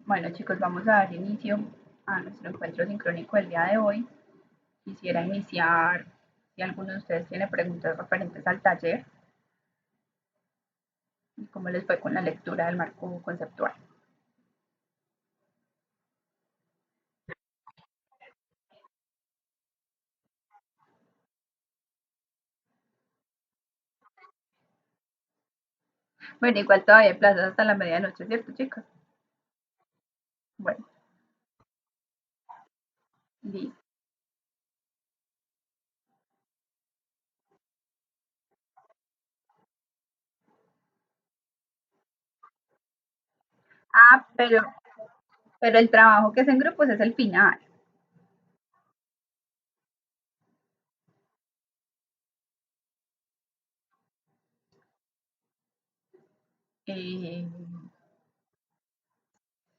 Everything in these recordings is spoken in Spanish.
Bueno, chicos, vamos a dar inicio a nuestro encuentro sincrónico del día de hoy. Quisiera iniciar, si alguno de ustedes tiene preguntas referentes al taller, y cómo les fue con la lectura del marco conceptual. Bueno, igual todavía hay plazas hasta la medianoche, ¿cierto, chicos? Bueno, listo. Ah, pero el trabajo que es en grupos es el final. Eh,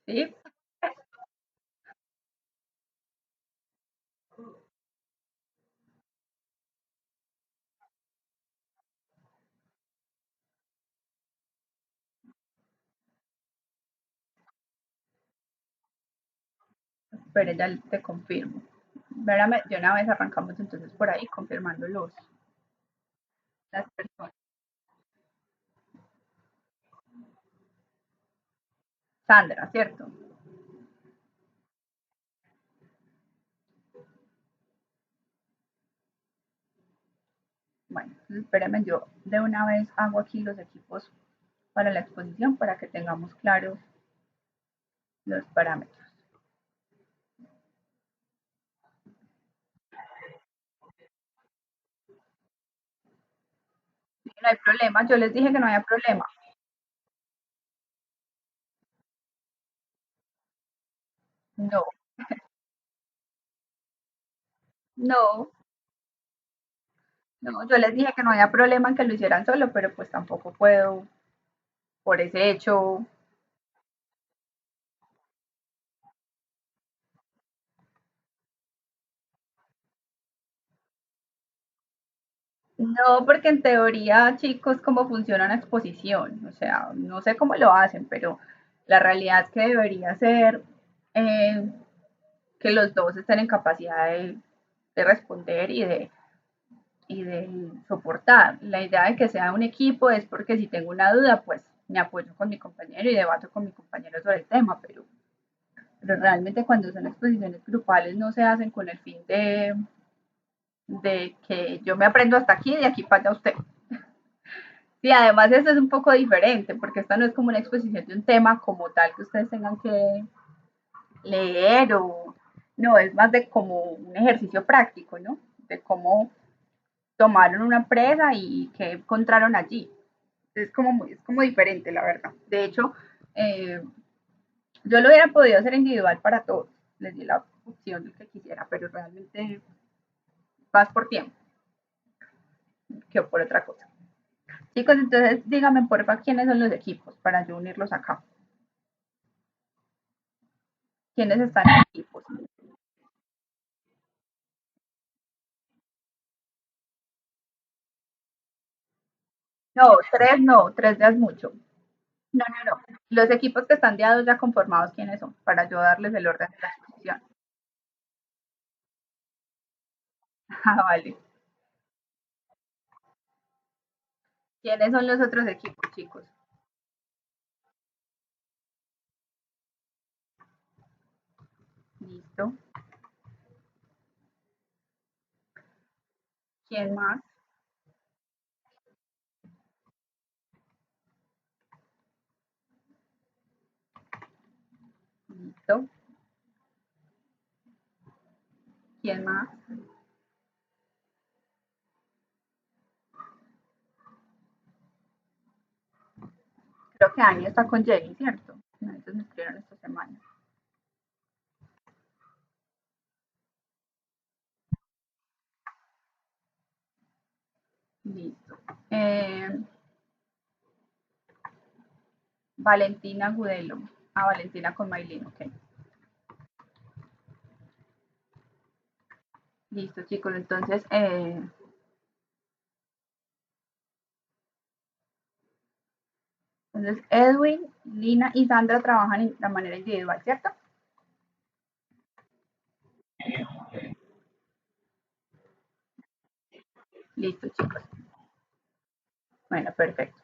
sí, pero ya te confirmo. Espérame, de una vez arrancamos entonces por ahí confirmando las personas. Sandra, ¿cierto? Bueno, entonces espérame, yo de una vez hago aquí los equipos para la exposición para que tengamos claros los parámetros. Sí, no hay problema, yo les dije que no había problema. No, no, no, yo les dije que no había problema en que lo hicieran solo, pero pues tampoco puedo por ese hecho. No, porque en teoría, chicos, cómo funciona una exposición. O sea, no sé cómo lo hacen, pero la realidad es que debería ser eh, que los dos estén en capacidad de responder y de soportar. La idea de que sea un equipo es porque si tengo una duda, pues me apoyo con mi compañero y debato con mi compañero sobre el tema, pero realmente cuando son exposiciones grupales no se hacen con el fin de que yo me aprendo hasta aquí y de aquí para allá usted. Sí, además esto es un poco diferente, porque esta no es como una exposición de un tema como tal que ustedes tengan que leer o no, es más de como un ejercicio práctico, ¿no? De cómo tomaron una empresa y qué encontraron allí. Es como diferente, la verdad. De hecho, eh, yo lo hubiera podido hacer individual para todos. Les di la opción de que quisiera, pero realmente vas por tiempo que por otra cosa. Chicos, entonces díganme porfa quiénes son los equipos para yo unirlos acá. ¿Quiénes están en equipos? No, tres ya es mucho. No, no, no. Los equipos que están ya conformados, ¿quiénes son? Para yo darles el orden de la exposición. Ah, vale. ¿Quiénes son los otros equipos, chicos? Listo. ¿Quién más? Listo. ¿Quién más? Creo que Ani está con Jenny, ¿cierto? No, entonces me escribieron esta semana. Listo. Valentina Gudelo. Ah, Valentina con Maylin, ok. Listo, chicos. Entonces, Entonces, Edwin, Lina y Sandra trabajan de manera individual, ¿cierto? Listo, chicos. Bueno, perfecto.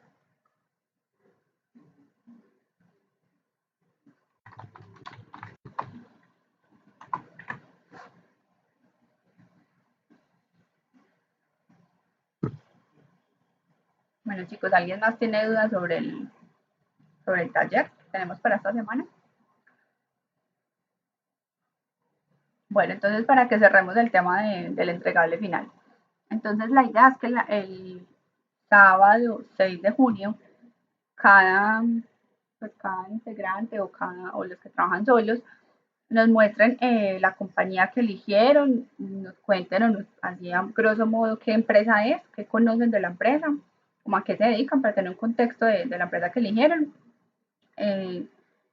Bueno, chicos, ¿alguien más tiene dudas sobre el taller que tenemos para esta semana? Bueno, entonces para que cerremos el tema del entregable final. Entonces la idea es que el sábado 6 de junio, cada, pues, cada integrante o los que trabajan solos nos muestren la compañía que eligieron, nos cuenten o nos así a grosso modo qué empresa es, qué conocen de la empresa, como a qué se dedican para tener un contexto de la empresa que eligieron eh,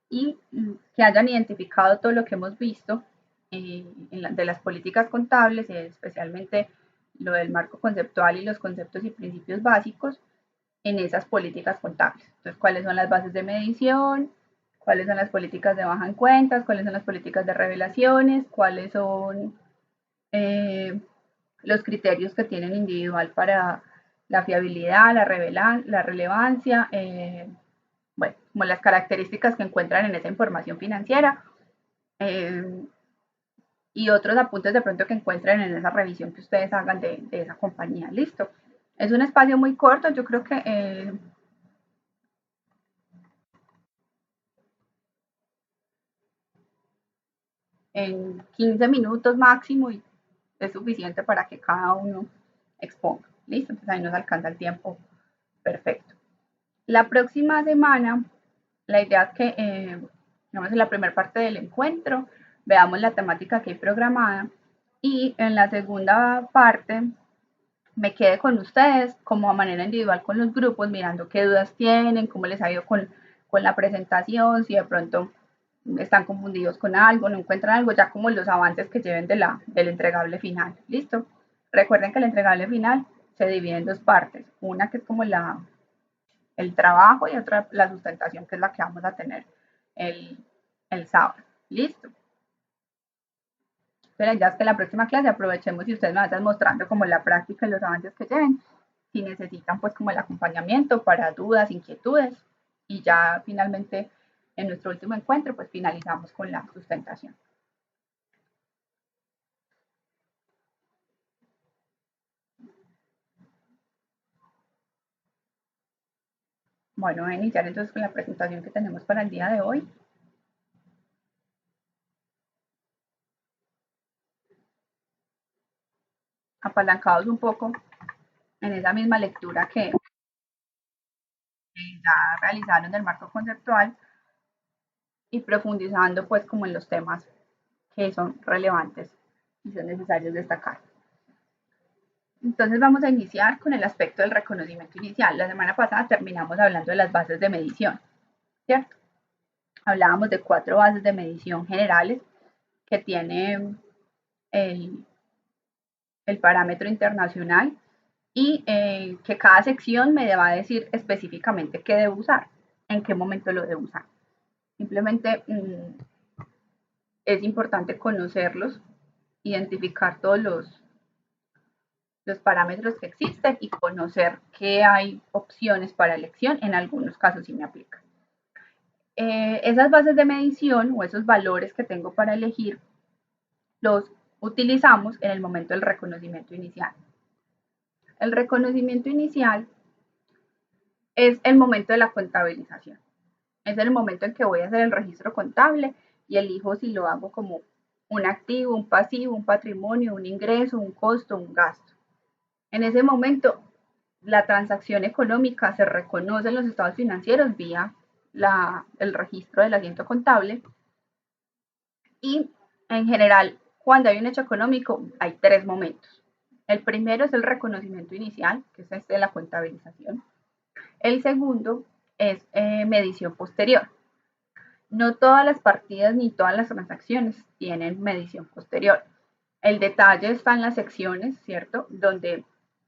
y que hayan identificado todo lo que hemos visto de las políticas contables, especialmente lo del marco conceptual y los conceptos y principios básicos en esas políticas contables. Entonces, cuáles son las bases de medición, cuáles son las políticas de baja en cuentas, cuáles son las políticas de revelaciones, cuáles son eh, los criterios que tienen individual para la fiabilidad, la relevancia, bueno, como las características que encuentran en esa información financiera eh, y otros apuntes de pronto que encuentren en esa revisión que ustedes hagan de esa compañía. Listo. Es un espacio muy corto, yo creo que en 15 minutos máximo y es suficiente para que cada uno exponga. Listo, entonces ahí nos alcanza el tiempo perfecto. La próxima semana, la idea es que, digamos, en la primera parte del encuentro, veamos la temática que hay programada y en la segunda parte me quede con ustedes como a manera individual con los grupos, mirando qué dudas tienen, cómo les ha ido con la presentación, si de pronto están confundidos con algo, no encuentran algo, ya como los avances que lleven del entregable final. ¿Listo? Recuerden que el entregable final se divide en dos partes, una que es como el trabajo y otra la sustentación, que es la que vamos a tener el, el sábado. ¿Listo? Pero ya es que en la próxima clase aprovechemos y ustedes me van mostrando como la práctica y los avances que lleven, si necesitan pues como el acompañamiento para dudas, inquietudes y ya finalmente en nuestro último encuentro pues finalizamos con la sustentación. Bueno, voy a iniciar entonces con la presentación que tenemos para el día de hoy. Apalancados un poco en esa misma lectura que ya realizaron del marco conceptual y profundizando pues como en los temas que son relevantes y son necesarios destacar. Entonces vamos a iniciar con el aspecto del reconocimiento inicial. La semana pasada terminamos hablando de las bases de medición, ¿cierto? Hablábamos de 4 bases de medición generales que tiene el, el parámetro internacional y que cada sección me va a decir específicamente qué debo usar, en qué momento lo debo usar. Simplemente es importante conocerlos, identificar todos los parámetros que existen y conocer que hay opciones para elección. En algunos casos sí me aplica. Esas bases de medición o esos valores que tengo para elegir los utilizamos en el momento del reconocimiento inicial. El reconocimiento inicial es el momento de la contabilización. Es el momento en que voy a hacer el registro contable y elijo si lo hago como un activo, un pasivo, un patrimonio, un ingreso, un costo, un gasto. En ese momento, la transacción económica se reconoce en los estados financieros vía el registro del asiento contable y en general, cuando hay un hecho económico, hay 3 momentos. El primero es el reconocimiento inicial, que es este de la contabilización. El segundo es medición posterior. No todas las partidas ni todas las transacciones tienen medición posterior. El detalle está en las secciones, ¿cierto? Donde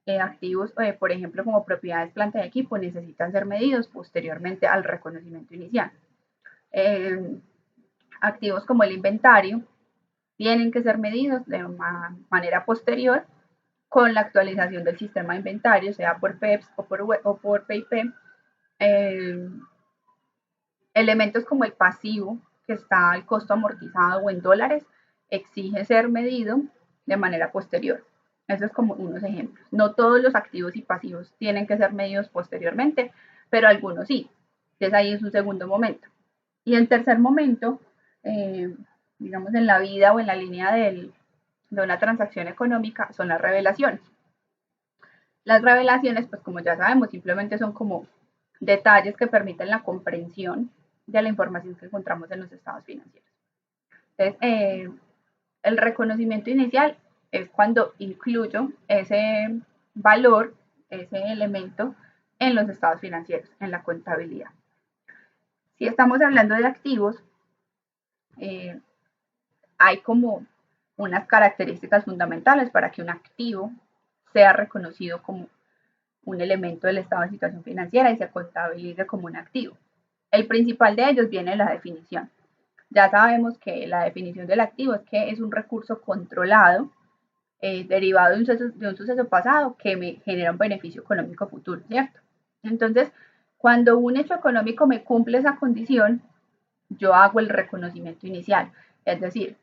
Activos, por ejemplo, como propiedades, planta y equipo, necesitan ser medidos posteriormente al reconocimiento inicial. Activos como el inventario tienen que ser medidos de manera posterior con la actualización del sistema de inventario, sea por PEPS o por PIP. Elementos como el pasivo, que está al costo amortizado o en dólares, exige ser medido de manera posterior. Eso es como unos ejemplos. No todos los activos y pasivos tienen que ser medidos posteriormente, pero algunos sí. Entonces ahí es un segundo momento. Y el tercer momento, digamos en la vida o en la línea de una transacción económica, son las revelaciones. Las revelaciones, pues como ya sabemos, simplemente son como detalles que permiten la comprensión de la información que encontramos en los estados financieros. Entonces, el reconocimiento inicial es cuando incluyo ese valor, ese elemento en los estados financieros, en la contabilidad. Si estamos hablando de activos, hay como unas características fundamentales para que un activo sea reconocido como un elemento del estado de situación financiera y se contabilice como un activo. El principal de ellos viene en la definición. Ya sabemos que la definición del activo es que es un recurso controlado derivado de un suceso pasado que me genera un beneficio económico futuro, ¿cierto? Entonces, cuando un hecho económico me cumple esa condición, yo hago el reconocimiento inicial. Es decir,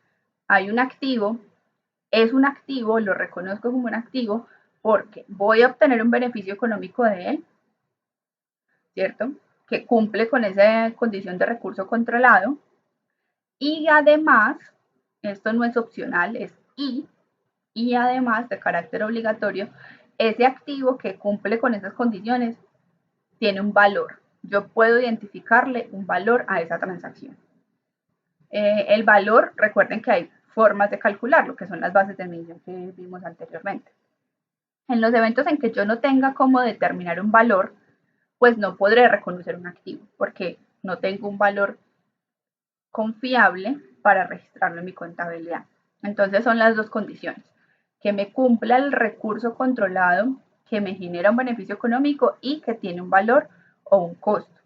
hay un activo, es un activo, lo reconozco como un activo porque voy a obtener un beneficio económico de él, ¿cierto? Que cumple con esa condición de recurso controlado. Y además, esto no es opcional, es y además de carácter obligatorio, ese activo que cumple con esas condiciones tiene un valor. Yo puedo identificarle un valor a esa transacción. El valor, recuerden que hay formas de calcularlo, que son las bases de medición que vimos anteriormente. En los eventos en que yo no tenga cómo determinar un valor, pues no podré reconocer un activo, porque no tengo un valor confiable para registrarlo en mi contabilidad. Entonces son las dos condiciones, que me cumpla el recurso controlado, que me genera un beneficio económico y que tiene un valor o un costo,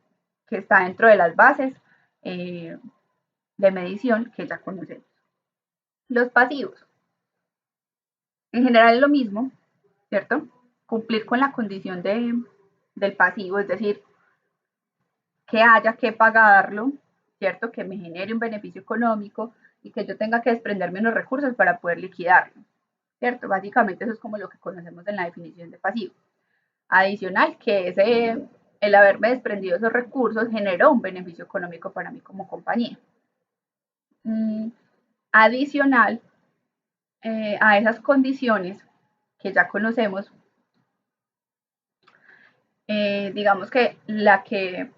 que está dentro de las bases de medición que ya conocemos. Los pasivos. En general es lo mismo, ¿cierto? Cumplir con la condición del pasivo, es decir, que haya que pagarlo, ¿cierto? Que me genere un beneficio económico y que yo tenga que desprenderme unos recursos para poder liquidarlo, ¿cierto? Básicamente eso es como lo que conocemos en la definición de pasivo. Adicional, que el haberme desprendido esos recursos generó un beneficio económico para mí como compañía. Adicional a esas condiciones que ya conocemos, digamos que la que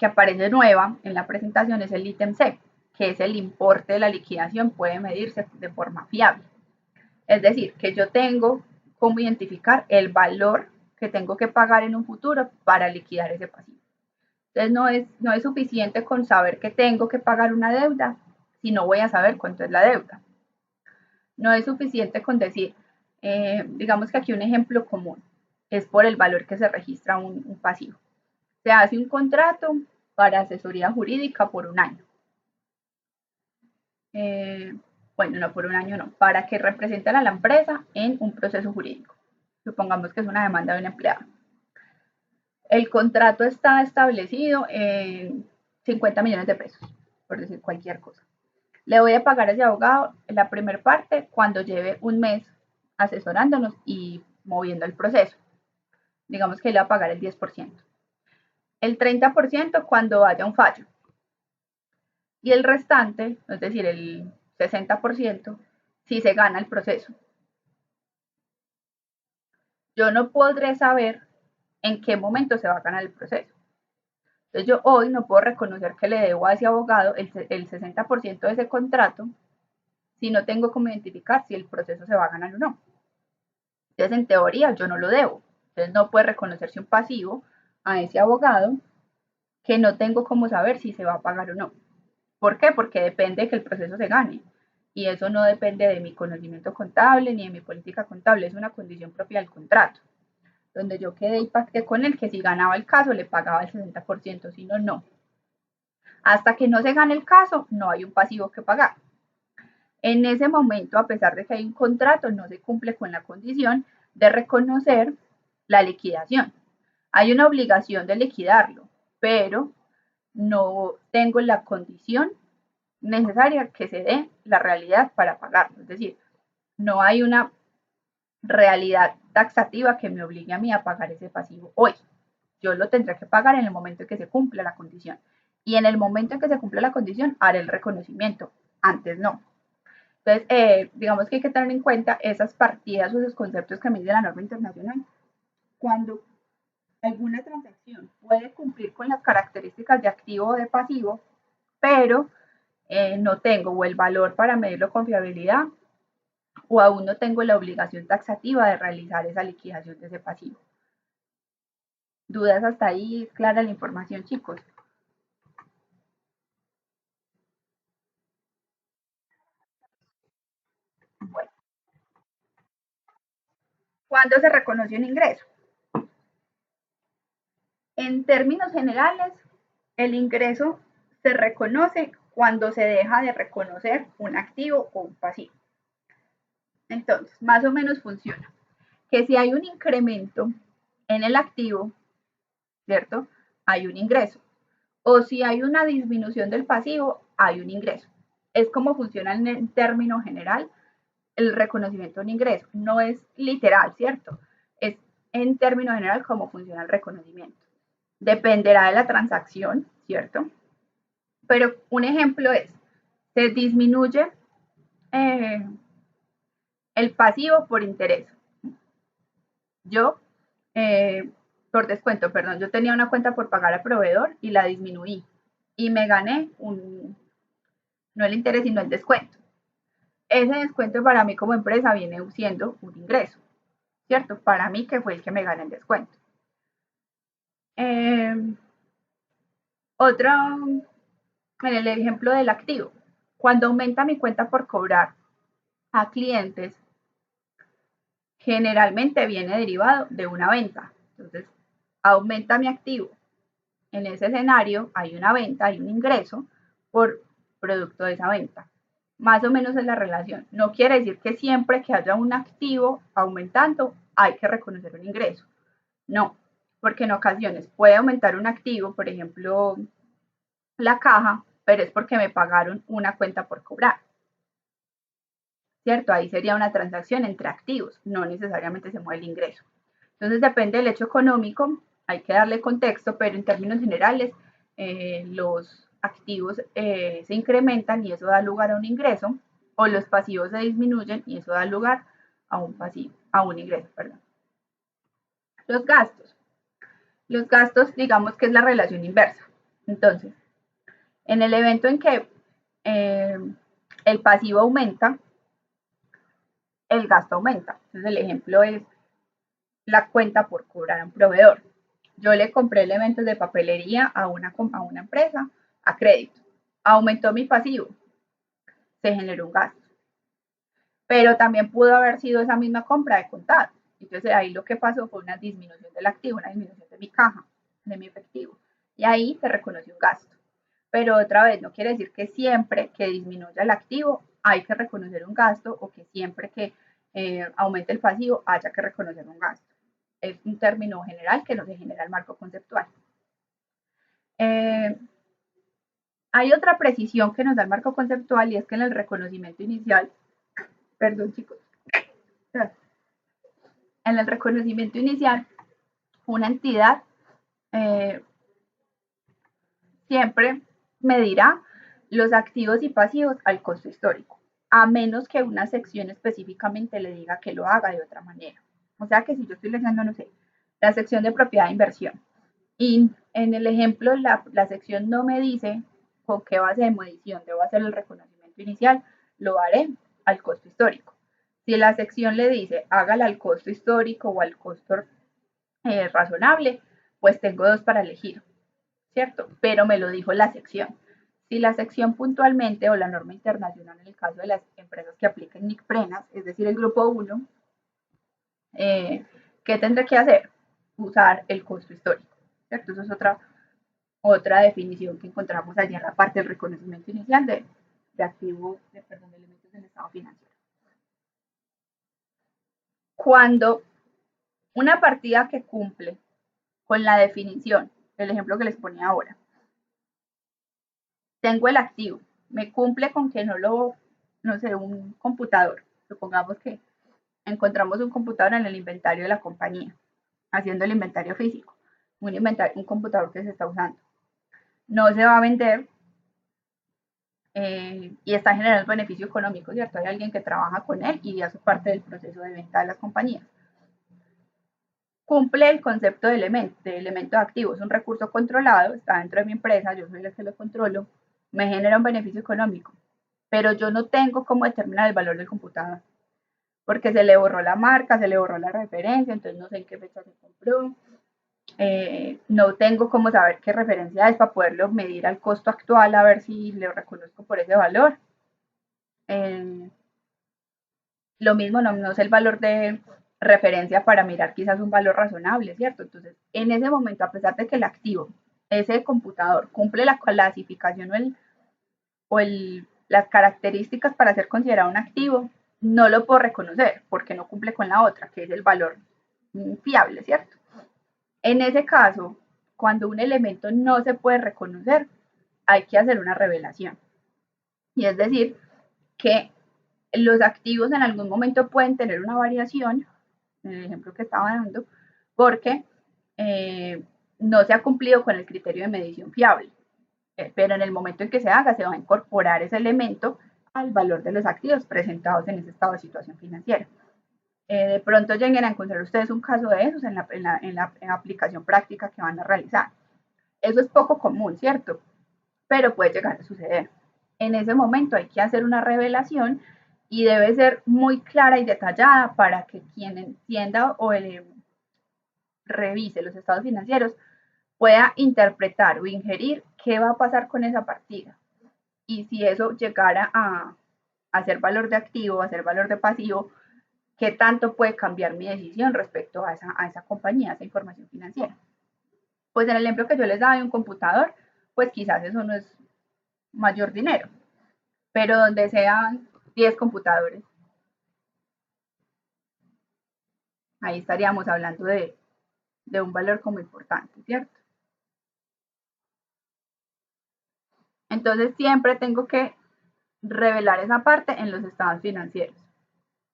aparece nueva en la presentación es el ítem C, que es el importe de la liquidación, puede medirse de forma fiable. Es decir, que yo tengo cómo identificar el valor que tengo que pagar en un futuro para liquidar ese pasivo. Entonces no es suficiente con saber que tengo que pagar una deuda si no voy a saber cuánto es la deuda. No es suficiente con decir, digamos que aquí un ejemplo común es por el valor que se registra un pasivo. Se hace un contrato para asesoría jurídica por un año. Bueno, no por un año, no, para que representen a la empresa en un proceso jurídico. Supongamos que es una demanda de un empleado. El contrato está establecido en 50 millones de pesos, por decir cualquier cosa. Le voy a pagar a ese abogado la primera parte cuando lleve un mes asesorándonos y moviendo el proceso. Digamos que le va a pagar el 10%. El 30% cuando haya un fallo. Y el restante, es decir, el 60%, si se gana el proceso. Yo no podré saber en qué momento se va a ganar el proceso. Entonces yo hoy no puedo reconocer que le debo a ese abogado el 60% de ese contrato si no tengo cómo identificar si el proceso se va a ganar o no. Entonces en teoría yo no lo debo. Entonces no puede reconocerse un pasivo a ese abogado que no tengo cómo saber si se va a pagar o no. ¿Por qué? Porque depende de que el proceso se gane. y eso no depende de mi conocimiento contable ni de mi política contable, es una condición propia del contrato, donde yo quedé y pacté con él que si ganaba el caso le pagaba el 60%, si no, no. Hasta que no se gane el caso, no hay un pasivo que pagar. En ese momento, a pesar de que hay un contrato, no se cumple con la condición de reconocer la liquidación. Hay una obligación de liquidarlo, pero no tengo la condición necesaria que se dé la realidad para pagarlo. Es decir, no hay una realidad taxativa que me obligue a mí a pagar ese pasivo hoy. Yo lo tendré que pagar en el momento en que se cumpla la condición. Y en el momento en que se cumpla la condición, haré el reconocimiento. Antes no. Entonces, digamos que hay que tener en cuenta esas partidas o esos conceptos que me dice la norma internacional. Cuando alguna transacción puede cumplir con las características de activo o de pasivo, pero no tengo o el valor para medirlo con fiabilidad o aún no tengo la obligación taxativa de realizar esa liquidación de ese pasivo. ¿Dudas hasta ahí? ¿Clara la información, chicos? Bueno, ¿cuándo se reconoce un ingreso? En términos generales, el ingreso se reconoce cuando se deja de reconocer un activo o un pasivo. Entonces, más o menos funciona que si hay un incremento en el activo, ¿cierto? Hay un ingreso. O si hay una disminución del pasivo, hay un ingreso. Es como funciona en término general el reconocimiento de un ingreso. No es literal, ¿cierto? Es en término general cómo funciona el reconocimiento. Dependerá de la transacción, ¿cierto? Pero un ejemplo es, se disminuye eh, el pasivo por interés. Yo, por descuento, perdón, yo tenía una cuenta por pagar al proveedor y la disminuí y me gané no el interés, sino el descuento. Ese descuento para mí como empresa viene siendo un ingreso, ¿cierto? Para mí que fue el que me gana el descuento. Otro, en el ejemplo del activo, cuando aumenta mi cuenta por cobrar a clientes, generalmente viene derivado de una venta. Entonces, aumenta mi activo. En ese escenario hay una venta, hay un ingreso por producto de esa venta. Más o menos es la relación. No quiere decir que siempre que haya un activo aumentando hay que reconocer un ingreso. No, porque en ocasiones puede aumentar un activo, por ejemplo, la caja, pero es porque me pagaron una cuenta por cobrar. ¿Cierto? Ahí sería una transacción entre activos, no necesariamente se mueve el ingreso. Entonces depende del hecho económico, hay que darle contexto, pero en términos generales los activos se incrementan y eso da lugar a un ingreso, o los pasivos se disminuyen y eso da lugar a un pasivo, a un ingreso, perdón. Los gastos. Los gastos, digamos que es la relación inversa. Entonces, en el evento en que eh, el pasivo aumenta, el gasto aumenta. Entonces, el ejemplo es la cuenta por cobrar a un proveedor. Yo le compré elementos de papelería a una empresa a crédito. Aumentó mi pasivo, se generó un gasto. Pero también pudo haber sido esa misma compra de contado. Entonces ahí lo que pasó fue una disminución del activo, una disminución de mi caja, de mi efectivo. Y ahí se reconoció un gasto. Pero otra vez, no quiere decir que siempre que disminuya el activo hay que reconocer un gasto o que siempre que aumente el pasivo haya que reconocer un gasto. Es un término general que no se genera el marco conceptual. Eh, Hay otra precisión que nos da el marco conceptual y es que en el reconocimiento inicial, perdón chicos, en el reconocimiento inicial, una entidad eh, siempre medirá los activos y pasivos al costo histórico, a menos que una sección específicamente le diga que lo haga de otra manera. O sea que si yo estoy leyendo, no sé, la sección de propiedad de inversión y en el ejemplo la sección no me dice con qué base de medición debo hacer el reconocimiento inicial, lo haré al costo histórico. Si la sección le dice hágala al costo histórico o al costo razonable, pues tengo dos para elegir, ¿cierto? Pero me lo dijo la sección. Si la sección puntualmente o la norma internacional en el caso de las empresas que apliquen NIC-PRENAS, es decir, el grupo 1, ¿qué tendré que hacer? Usar el costo histórico, ¿cierto? Eso es otra definición que encontramos allí en la parte del reconocimiento inicial de activos, de elementos del estado financiero. Cuando una partida que cumple con la definición, el ejemplo que les ponía ahora, tengo el activo, me cumple con que no sé, un computador, supongamos que encontramos un computador en el inventario de la compañía, haciendo el inventario físico, un computador que se está usando. No se va a vender y está generando beneficio económico, ¿cierto? Hay alguien que trabaja con él y hace parte del proceso de venta de las compañías. Cumple el concepto de elemento activo, es un recurso controlado, está dentro de mi empresa, yo soy el que lo controlo, me genera un beneficio económico, pero yo no tengo cómo determinar el valor del computador, porque se le borró la marca, se le borró la referencia, entonces no sé en qué fecha se compró, no tengo cómo saber qué referencia es para poderlo medir al costo actual, a ver si lo reconozco por ese valor. Lo mismo, no sé el valor de referencia para mirar quizás un valor razonable, ¿cierto? Entonces, en ese momento, a pesar de que el activo, ese computador, cumple la clasificación las características para ser considerado un activo, no lo puedo reconocer porque no cumple con la otra, que es el valor fiable, ¿cierto? En ese caso, cuando un elemento no se puede reconocer, hay que hacer una revelación. Y es decir, que los activos en algún momento pueden tener una variación, en el ejemplo que estaba dando, porque no se ha cumplido con el criterio de medición fiable. Pero en el momento en que se haga, se va a incorporar ese elemento al valor de los activos presentados en ese estado de situación financiera. De pronto lleguen a encontrar ustedes un caso de esos en la aplicación práctica que van a realizar. Eso es poco común, ¿cierto? Pero puede llegar a suceder. En ese momento hay que hacer una revelación y debe ser muy clara y detallada para que quien entienda o revise los estados financieros pueda interpretar o ingerir qué va a pasar con esa partida. Y si eso llegara a ser valor de activo, a ser valor de pasivo, qué tanto puede cambiar mi decisión respecto a esa compañía, a esa información financiera. Pues en el ejemplo que yo les daba de un computador, pues quizás eso no es mayor dinero, pero donde sean 10 computadores, ahí estaríamos hablando de un valor como importante, ¿cierto? Entonces siempre tengo que revelar esa parte en los estados financieros.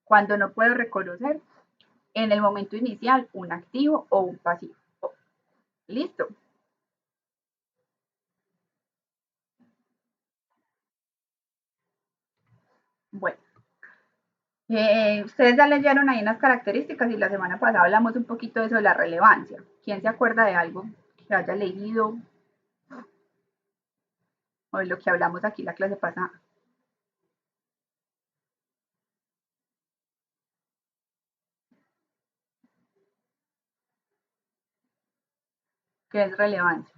Cuando no puedo reconocer en el momento inicial un activo o un pasivo. Listo. Bueno, ustedes ya leyeron ahí unas características y la semana pasada hablamos un poquito de eso de la relevancia. ¿Quién se acuerda de algo que haya leído o de lo que hablamos aquí la clase pasada? ¿Qué es relevancia?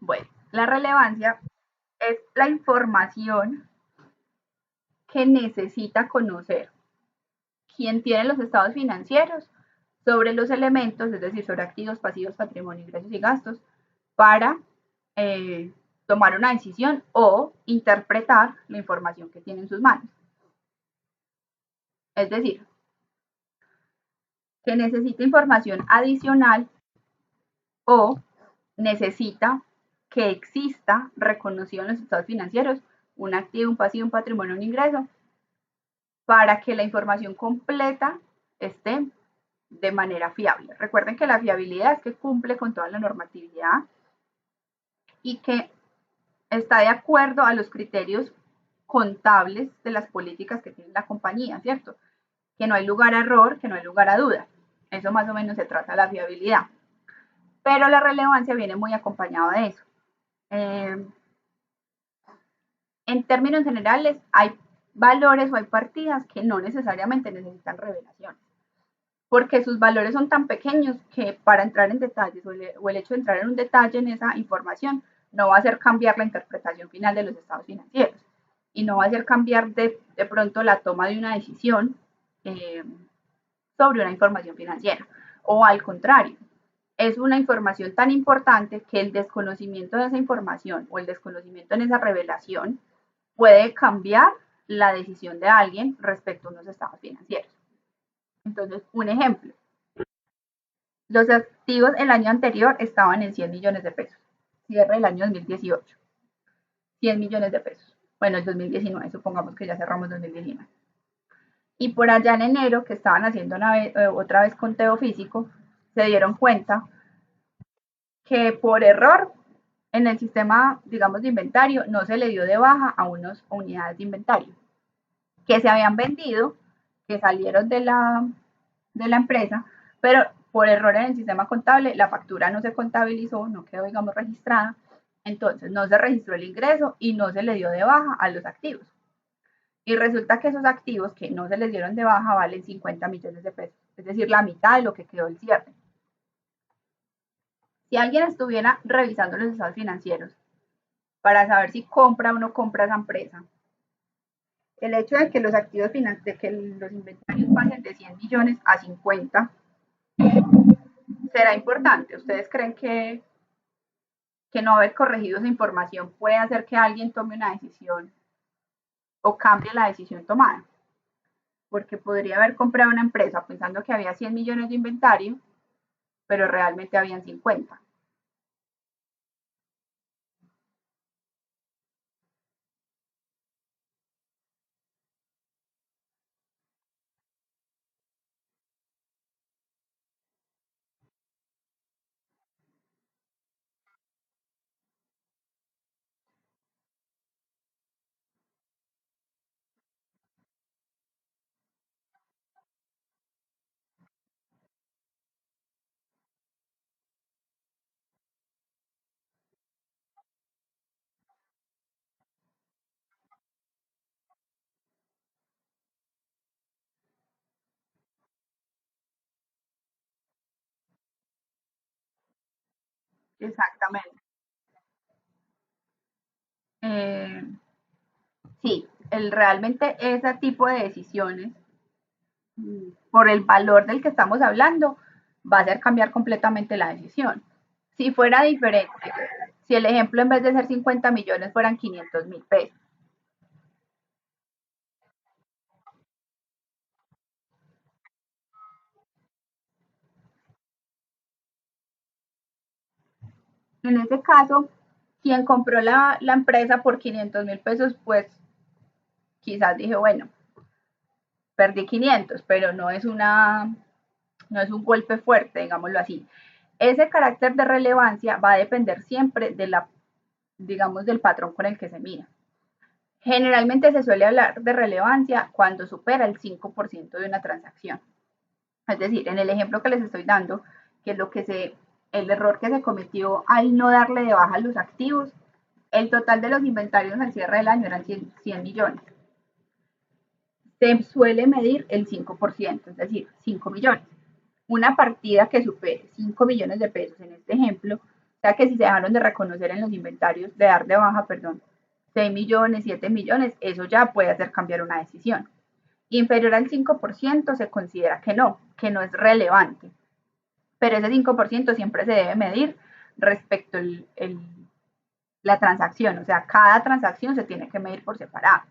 Bueno, la relevancia es la información que necesita conocer quien tiene los estados financieros sobre los elementos, es decir, sobre activos, pasivos, patrimonio, ingresos y gastos, para tomar una decisión o interpretar la información que tiene en sus manos. Es decir, que necesita información adicional o necesita que exista reconocido en los estados financieros un activo, un pasivo, un patrimonio, un ingreso, para que la información completa esté de manera fiable. Recuerden que la fiabilidad es que cumple con toda la normatividad y que está de acuerdo a los criterios contables de las políticas que tiene la compañía, ¿cierto? Que no hay lugar a error, que no hay lugar a duda. Eso más o menos se trata de la fiabilidad. Pero la relevancia viene muy acompañado de eso. En términos generales, hay valores o hay partidas que no necesariamente necesitan revelaciones, porque sus valores son tan pequeños que para entrar en detalles o el hecho de entrar en un detalle en esa información no va a hacer cambiar la interpretación final de los estados financieros y no va a hacer cambiar de pronto la toma de una decisión eh, sobre una información financiera. O al contrario, es una información tan importante que el desconocimiento de esa información o el desconocimiento en esa revelación puede cambiar la decisión de alguien respecto a unos estados financieros. Entonces, un ejemplo, los activos el año anterior estaban en 100 millones de pesos, cierre el año 2018, 100 millones de pesos. Bueno, el 2019, supongamos que ya cerramos 2019. Y por allá en enero, que estaban haciendo otra vez conteo físico, se dieron cuenta que por error en el sistema, digamos, de inventario, no se le dio de baja a unas unidades de inventario que se habían vendido, que salieron de la empresa, pero por error en el sistema contable, la factura no se contabilizó, no quedó, digamos, registrada, entonces no se registró el ingreso y no se le dio de baja a los activos. Y resulta que esos activos que no se les dieron de baja valen 50 millones de pesos, es decir, la mitad de lo que quedó el cierre. Si alguien estuviera revisando los estados financieros para saber si compra o no compra esa empresa, el hecho de que los activos financieros, de que los inventarios pasen de 100 millones a 50, será importante. ¿Ustedes creen que no haber corregido esa información puede hacer que alguien tome una decisión o cambie la decisión tomada? Porque podría haber comprado una empresa pensando que había 100 millones de inventario, pero realmente habían 50. Exactamente. Eh, sí, realmente ese tipo de decisiones, por el valor del que estamos hablando, va a hacer cambiar completamente la decisión. Si fuera diferente, si el ejemplo en vez de ser 50 millones fueran 500.000 pesos, en ese caso, quien compró la empresa por 500.000 pesos, pues quizás dije, bueno, perdí 500, pero no es un golpe fuerte, digámoslo así. Ese carácter de relevancia va a depender siempre digamos, del patrón con el que se mira. Generalmente se suele hablar de relevancia cuando supera el 5% de una transacción. Es decir, en el ejemplo que les estoy dando, que es el error que se cometió al no darle de baja a los activos, el total de los inventarios al cierre del año eran 100 millones. Se suele medir el 5%, es decir, 5 millones. Una partida que supere 5 millones de pesos en este ejemplo, o sea que si se dejaron de reconocer en los inventarios, de dar de baja, perdón, 6 millones, 7 millones, eso ya puede hacer cambiar una decisión. Inferior al 5% se considera que no es relevante, pero ese 5% siempre se debe medir respecto la transacción, o sea, cada transacción se tiene que medir por separado.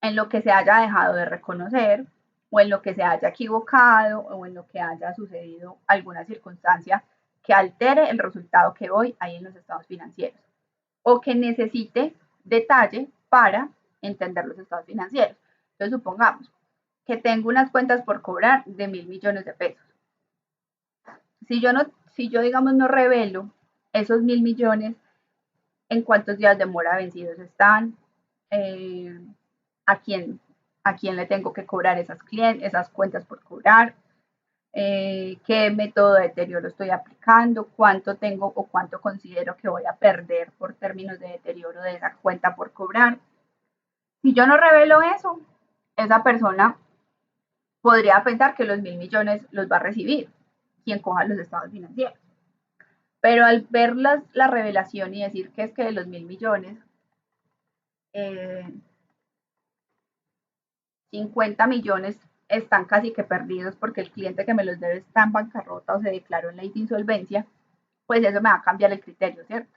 En lo que se haya dejado de reconocer o en lo que se haya equivocado o en lo que haya sucedido alguna circunstancia que altere el resultado que hoy hay en los estados financieros o que necesite detalle para entender los estados financieros. Entonces, supongamos que tengo unas cuentas por cobrar de 1.000 millones de pesos. Si yo digamos no revelo esos 1.000 millones, en cuántos días de mora vencidos están, eh, a quién a quién le tengo que cobrar esas cuentas por cobrar, qué método de deterioro estoy aplicando, cuánto tengo o cuánto considero que voy a perder por términos de deterioro de esa cuenta por cobrar. Si yo no revelo eso, esa persona podría pensar que los 1.000 millones los va a recibir quien coja los estados financieros. Pero al ver la revelación y decir que es que de los 1.000 millones, eh, 50 millones están casi que perdidos porque el cliente que me los debe está en bancarrota o se declaró en ley de insolvencia, pues eso me va a cambiar el criterio, ¿cierto?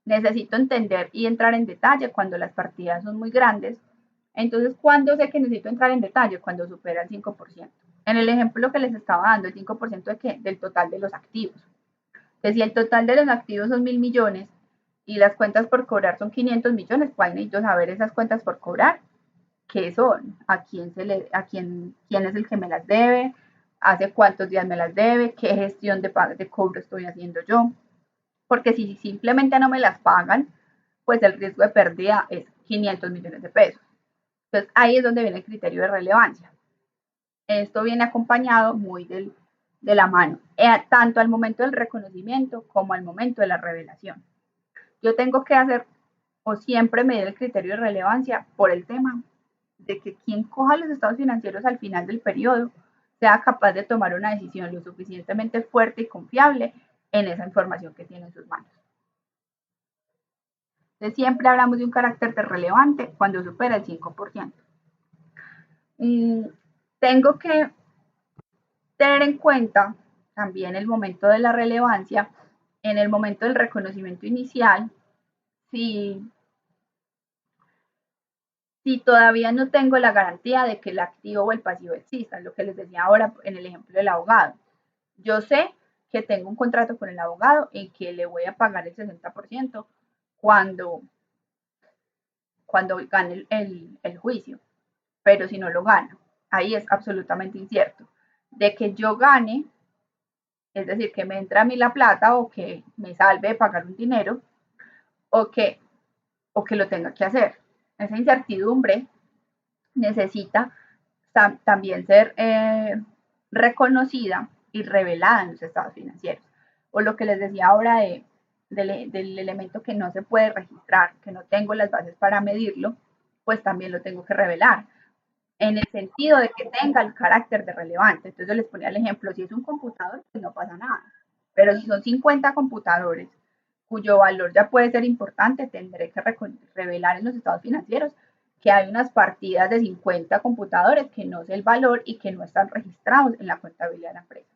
Necesito entender y entrar en detalle cuando las partidas son muy grandes. Entonces, ¿cuándo sé que necesito entrar en detalle? Cuando supera el 5%. En el ejemplo que les estaba dando, el 5% de qué? Del total de los activos. Que si el total de los activos son 1.000 millones y las cuentas por cobrar son 500 millones, pues necesito saber esas cuentas por cobrar, qué son, quién es el que me las debe, hace cuántos días me las debe, qué gestión de cobro estoy haciendo yo. Porque si simplemente no me las pagan, pues el riesgo de pérdida es 500 millones de pesos. Entonces ahí es donde viene el criterio de relevancia. Esto viene acompañado muy de la mano, tanto al momento del reconocimiento como al momento de la revelación. Yo tengo que hacer o siempre medir el criterio de relevancia por el tema de que quien coja los estados financieros al final del periodo sea capaz de tomar una decisión lo suficientemente fuerte y confiable en esa información que tiene en sus manos. Entonces, siempre hablamos de un carácter de relevante cuando supera el 5%. Tengo que tener en cuenta también el momento de la relevancia, en el momento del reconocimiento inicial, si, si todavía no tengo la garantía de que el activo o el pasivo exista, lo que les decía ahora en el ejemplo del abogado. Yo sé que tengo un contrato con el abogado en que le voy a pagar el 60% cuando, cuando gane el juicio, pero si no lo gana, ahí es absolutamente incierto. De que yo gane, es decir, que me entre a mí la plata o que me salve de pagar un dinero o que, o que lo tenga que hacer. Esa incertidumbre necesita también ser reconocida y revelada en los estados financieros. O lo que les decía ahora del elemento que no se puede registrar, que no tengo las bases para medirlo, pues también lo tengo que revelar en el sentido de que tenga el carácter de relevante. Entonces les ponía el ejemplo, si es un computador, pues no pasa nada. Pero si son 50 computadores cuyo valor ya puede ser importante, tendré que revelar en los estados financieros que hay unas partidas de 50 computadores que no sé el valor y que no están registrados en la contabilidad de la empresa.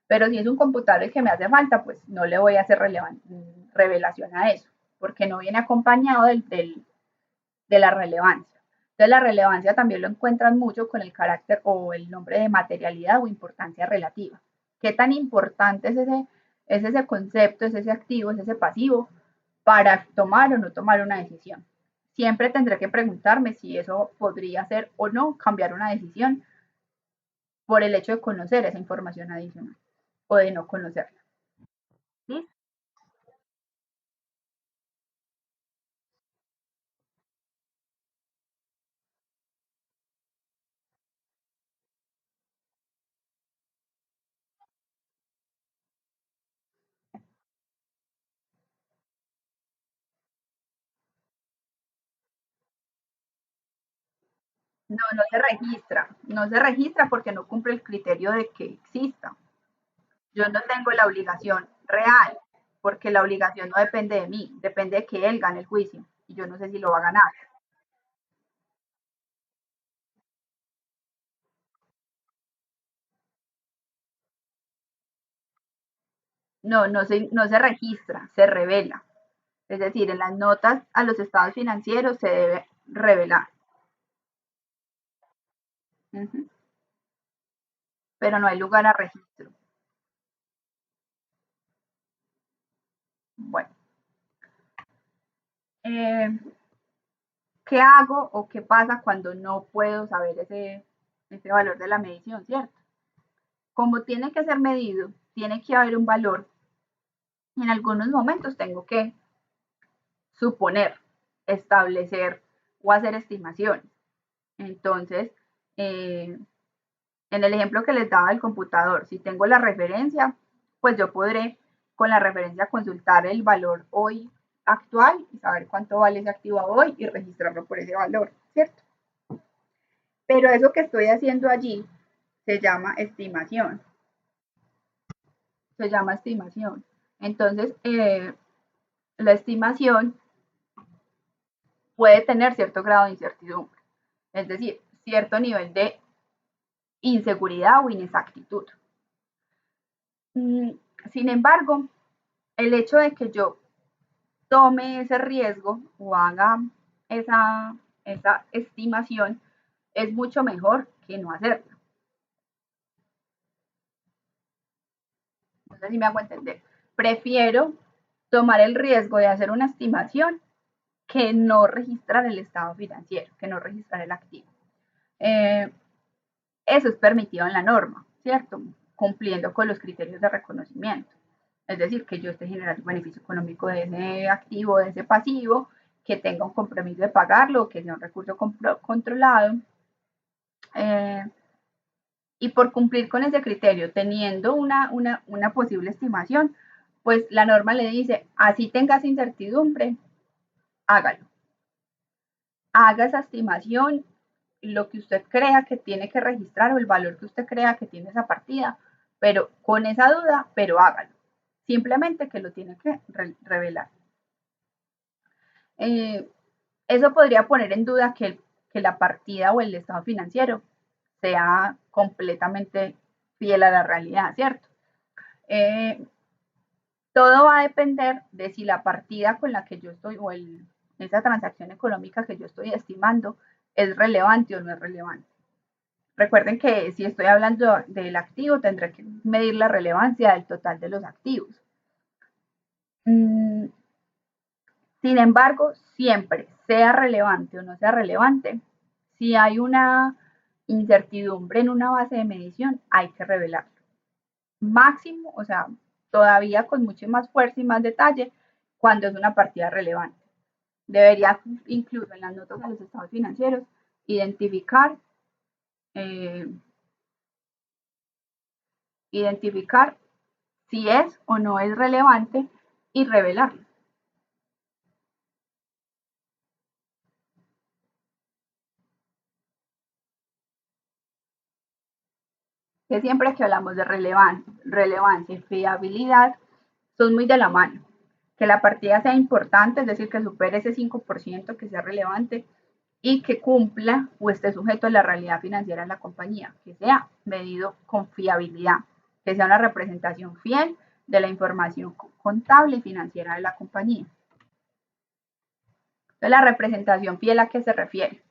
Pero si es un computador el que me hace falta, pues no le voy a hacer revelación a eso, porque no viene acompañado de la relevancia. Entonces la relevancia también lo encuentran mucho con el carácter o el nombre de materialidad o importancia relativa. ¿Qué tan importante es ese concepto, es ese activo, es ese pasivo para tomar o no tomar una decisión? Siempre tendré que preguntarme si eso podría ser o no cambiar una decisión por el hecho de conocer esa información adicional o de no conocerla. ¿Sí? No, no se registra porque no cumple el criterio de que exista. Yo no tengo la obligación real, porque la obligación no depende de mí, depende de que él gane el juicio y yo no sé si lo va a ganar. No, no se registra, se revela. Es decir, en las notas a los estados financieros se debe revelar. Uh -huh. Pero no hay lugar a registro. Bueno, eh, ¿qué hago o qué pasa cuando no puedo saber ese valor de la medición, cierto? Como tiene que ser medido, tiene que haber un valor. En algunos momentos tengo que suponer, establecer o hacer estimaciones. Entonces, eh, en el ejemplo que les daba del computador, si tengo la referencia, pues yo podré con la referencia consultar el valor hoy actual y saber cuánto vale ese activo hoy y registrarlo por ese valor, ¿cierto? Pero eso que estoy haciendo allí se llama estimación. Se llama estimación. Entonces, la estimación puede tener cierto grado de incertidumbre, es decir, cierto nivel de inseguridad o inexactitud. Sin embargo, el hecho de que yo tome ese riesgo o haga esa estimación es mucho mejor que no hacerlo. No sé si me hago entender. Prefiero tomar el riesgo de hacer una estimación que no registrar el estado financiero, que no registrar el activo. Eso es permitido en la norma, ¿cierto? Cumpliendo con los criterios de reconocimiento. Es decir, que yo esté generando un beneficio económico de ese activo, de ese pasivo, que tenga un compromiso de pagarlo, que sea un recurso controlado. Y por cumplir con ese criterio, teniendo una posible estimación, pues la norma le dice, así tengas incertidumbre, hágalo. Haga esa estimación, lo que usted crea que tiene que registrar o el valor que usted crea que tiene esa partida, pero con esa duda, pero hágalo. Simplemente que lo tiene que revelar. Eso podría poner en duda que la partida o el estado financiero sea completamente fiel a la realidad, ¿cierto? Todo va a depender de si la partida con la que yo estoy o esa transacción económica que yo estoy estimando es relevante o no es relevante. Recuerden que si estoy hablando del activo, tendré que medir la relevancia del total de los activos. Sin embargo, siempre, sea relevante o no sea relevante, si hay una incertidumbre en una base de medición, hay que revelarlo. Máximo, o sea, todavía con mucho más fuerza y más detalle, cuando es una partida relevante. Debería incluso en las notas de los estados financieros identificar si es o no es relevante y revelarlo. Que siempre que hablamos de relevancia y fiabilidad, son muy de la mano. Que la partida sea importante, es decir, que supere ese 5%, que sea relevante y que cumpla o esté sujeto a la realidad financiera de la compañía, que sea medido con fiabilidad, que sea una representación fiel de la información contable y financiera de la compañía. Entonces, la representación fiel, ¿a qué se refiere?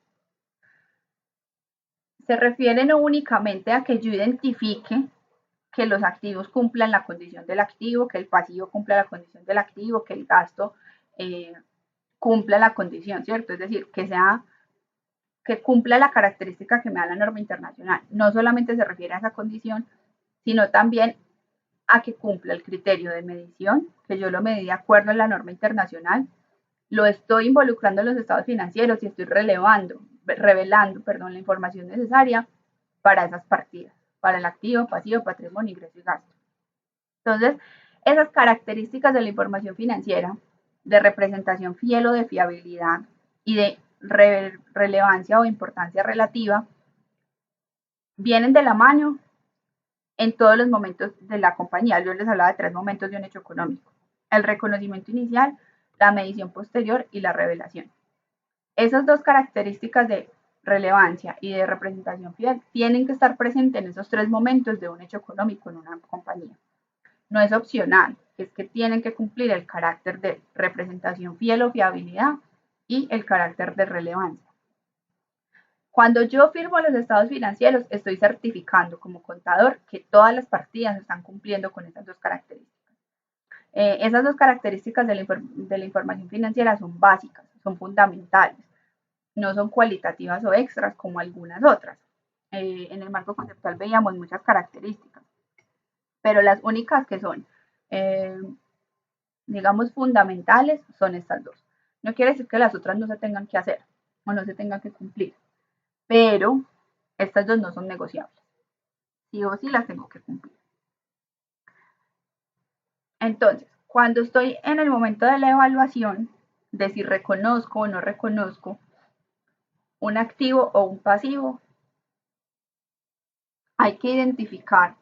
Se refiere no únicamente a que yo identifique que los activos cumplan la condición del activo, que el pasivo cumpla la condición del activo, que el gasto cumpla la condición, ¿cierto? Es decir, que cumpla la característica que me da la norma internacional. No solamente se refiere a esa condición, sino también a que cumpla el criterio de medición, que yo lo medí de acuerdo a la norma internacional, lo estoy involucrando en los estados financieros y estoy revelando, la información necesaria para esas partidas, para el activo, pasivo, patrimonio, ingreso y gasto. Entonces, esas características de la información financiera, de representación fiel o de fiabilidad y de relevancia o importancia relativa, vienen de la mano en todos los momentos de la compañía. Yo les hablaba de 3 momentos de un hecho económico: el reconocimiento inicial, la medición posterior y la revelación. Esas dos características de relevancia y de representación fiel tienen que estar presentes en esos 3 momentos de un hecho económico en una compañía. No es opcional, es que tienen que cumplir el carácter de representación fiel o fiabilidad y el carácter de relevancia. Cuando yo firmo los estados financieros, estoy certificando como contador que todas las partidas están cumpliendo con esas dos características. Esas dos características de la información financiera son básicas, son fundamentales, no son cualitativas o extras como algunas otras. En el marco conceptual veíamos muchas características, pero las únicas que son, digamos, fundamentales son estas dos. No quiere decir que las otras no se tengan que hacer o no se tengan que cumplir, pero estas dos no son negociables. Sí o sí las tengo que cumplir. Entonces, Cuando estoy en el momento de la evaluación de si reconozco o no reconozco un activo o un pasivo, hay que identificar,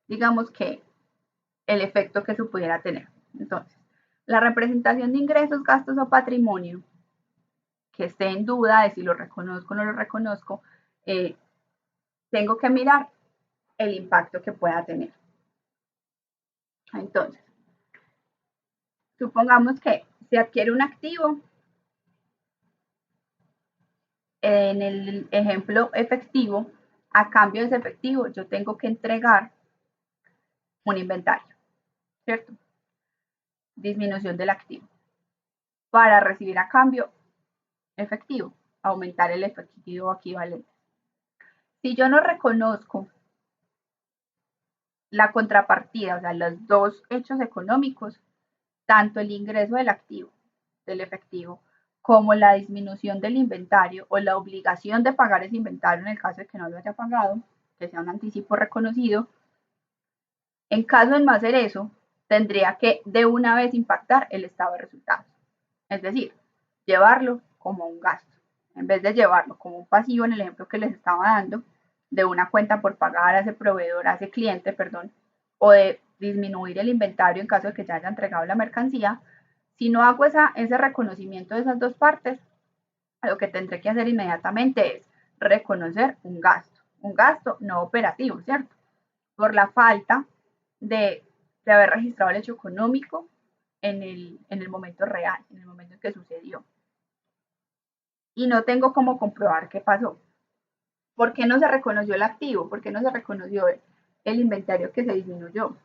digamos que, el efecto que eso pudiera tener. Entonces, la representación de ingresos, gastos o patrimonio, que esté en duda de si lo reconozco o no lo reconozco, tengo que mirar el impacto que pueda tener. Entonces, supongamos que se adquiere un activo, en el ejemplo efectivo, a cambio de ese efectivo, yo tengo que entregar un inventario, ¿cierto? Disminución del activo. Para recibir a cambio efectivo, aumentar el efectivo equivalente. Si yo no reconozco la contrapartida, o sea, los dos hechos económicos, tanto el ingreso del activo, del efectivo, como la disminución del inventario o la obligación de pagar ese inventario en el caso de que no lo haya pagado, que sea un anticipo reconocido, en caso de no hacer eso, tendría que de una vez impactar el estado de resultados. Es decir, llevarlo como un gasto, en vez de llevarlo como un pasivo en el ejemplo que les estaba dando, de una cuenta por pagar a ese proveedor, a ese cliente, perdón, o de disminuir el inventario en caso de que ya haya entregado la mercancía. Si no hago ese reconocimiento de esas dos partes, lo que tendré que hacer inmediatamente es reconocer un gasto no operativo, ¿cierto? Por la falta de haber registrado el hecho económico en el momento real, en el momento en que sucedió. Y no tengo cómo comprobar qué pasó. ¿Por qué no se reconoció el activo? ¿Por qué no se reconoció el inventario que se disminuyó?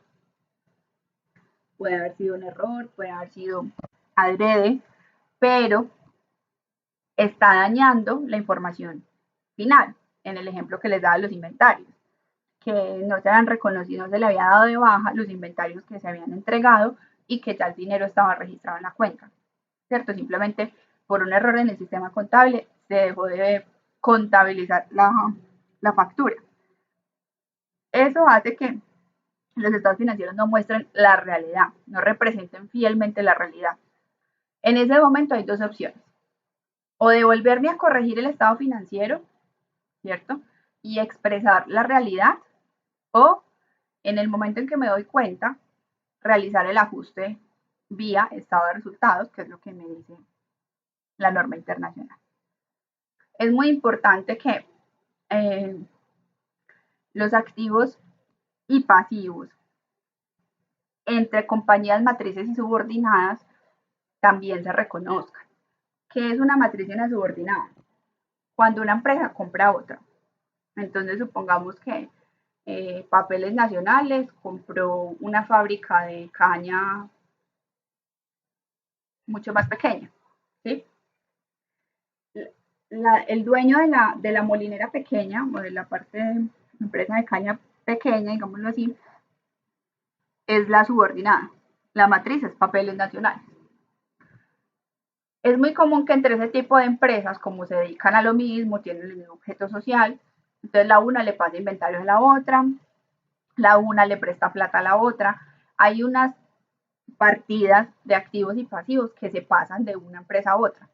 Puede haber sido un error, puede haber sido adrede, pero está dañando la información final, en el ejemplo que les daba los inventarios, que no se habían reconocido, no se le había dado de baja los inventarios que se habían entregado y que ya el dinero estaba registrado en la cuenta, ¿cierto? Simplemente por un error en el sistema contable se dejó de contabilizar la factura. Eso hace que los estados financieros no muestren la realidad, no representen fielmente la realidad. En ese momento hay dos opciones: o devolverme a corregir el estado financiero, ¿cierto? Y expresar la realidad, o en el momento en que me doy cuenta, realizar el ajuste vía estado de resultados, que es lo que me dice la norma internacional. Es muy importante que los activos y pasivos entre compañías matrices y subordinadas también se reconozcan. ¿Qué es una matriz y una subordinada? Cuando una empresa compra a otra. Entonces, supongamos que Papeles Nacionales compró una fábrica de caña mucho más pequeña, ¿sí? El dueño de la molinera pequeña o de la parte de empresa de caña pequeña, digámoslo así, es la subordinada. La matriz es Papeles Nacionales. Es muy común que entre ese tipo de empresas, como se dedican a lo mismo, tienen el mismo objeto social, entonces la una le pasa inventarios a la una le presta plata a la otra. Hay unas partidas de activos y pasivos que se pasan de una empresa a otra.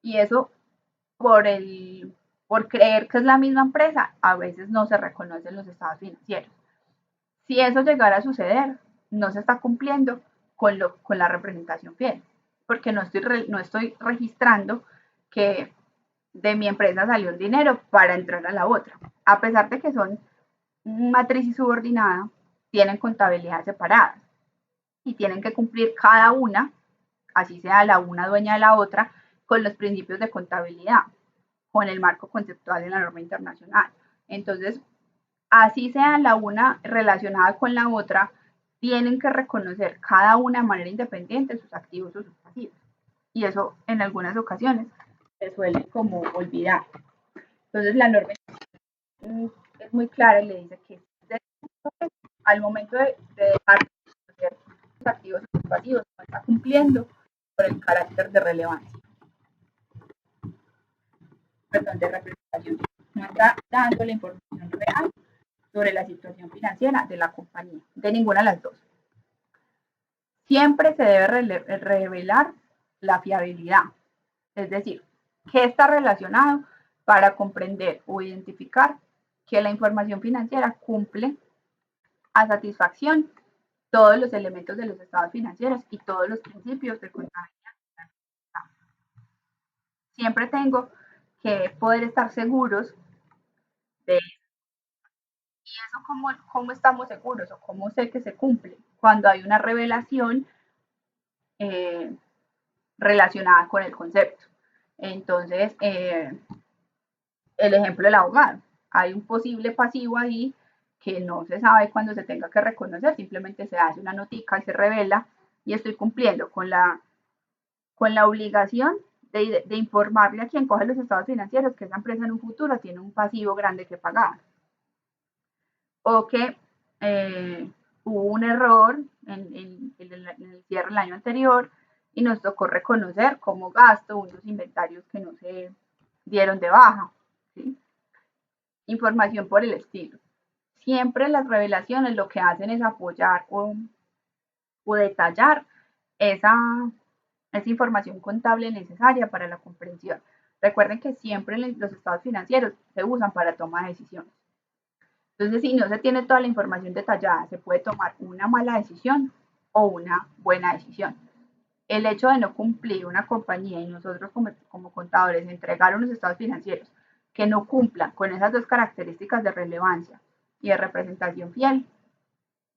Y eso, por creer que es la misma empresa, a veces no se reconocen los estados financieros. Si eso llegara a suceder, no se está cumpliendo con la representación fiel, porque no estoy registrando que de mi empresa salió el dinero para entrar a la otra. A pesar de que son matriz y subordinada, tienen contabilidad separadas y tienen que cumplir cada una, así sea la una dueña de la otra, con los principios de contabilidad, con el marco conceptual de la norma internacional. Entonces, así sea la una relacionada con la otra, tienen que reconocer cada una de manera independiente sus activos o sus pasivos. Y eso en algunas ocasiones se suele como olvidar. Entonces la norma es muy clara y le dice que al momento de dejar de conocer sus activos y sus pasivos no está cumpliendo con el carácter de relevancia, perdón, de representación. No está dando la información real sobre la situación financiera de la compañía, de ninguna de las dos. Siempre se debe revelar la fiabilidad, es decir, qué está relacionado para comprender o identificar que la información financiera cumple a satisfacción todos los elementos de los estados financieros y todos los principios de contabilidad. Siempre tengo que poder estar seguros de eso, cómo estamos seguros o cómo sé que se cumple cuando hay una revelación eh, relacionada con el concepto. Entonces, el ejemplo del abogado. Hay un posible pasivo ahí que no se sabe cuándo se tenga que reconocer, simplemente se hace una notica y se revela y estoy cumpliendo con la obligación de informarle a quien coge los estados financieros que esa empresa en un futuro tiene un pasivo grande que pagar. O que hubo un error en el cierre del año anterior y nos tocó reconocer como gasto unos inventarios que no se dieron de baja. ¿Sí? Información por el estilo. Siempre las revelaciones lo que hacen es apoyar o detallar esa, esa información contable necesaria para la comprensión. Recuerden que siempre los estados financieros se usan para toma de decisiones. Entonces, si no se tiene toda la información detallada, se puede tomar una mala decisión o una buena decisión. El hecho de no cumplir una compañía y nosotros como contadores entregar unos estados financieros que no cumplan con esas dos características de relevancia y de representación fiel,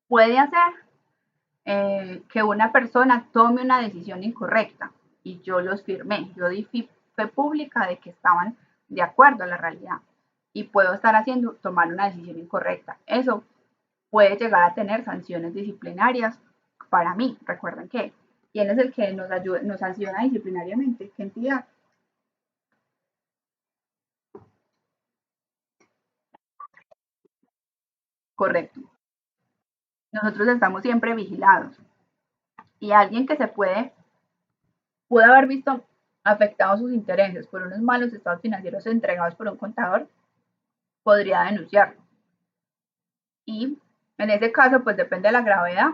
puede hacer que una persona tome una decisión incorrecta y yo los firmé, yo di fe pública de que estaban de acuerdo a la realidad y puedo estar haciendo tomar una decisión incorrecta. Eso puede llegar a tener sanciones disciplinarias para mí. Recuerden que quién es el que nos ayuda, nos sanciona disciplinariamente, qué entidad. Correcto. Nosotros estamos siempre vigilados y alguien que puede haber visto afectados sus intereses por unos malos estados financieros entregados por un contador, podría denunciarlo. Y en ese caso, pues depende de la gravedad.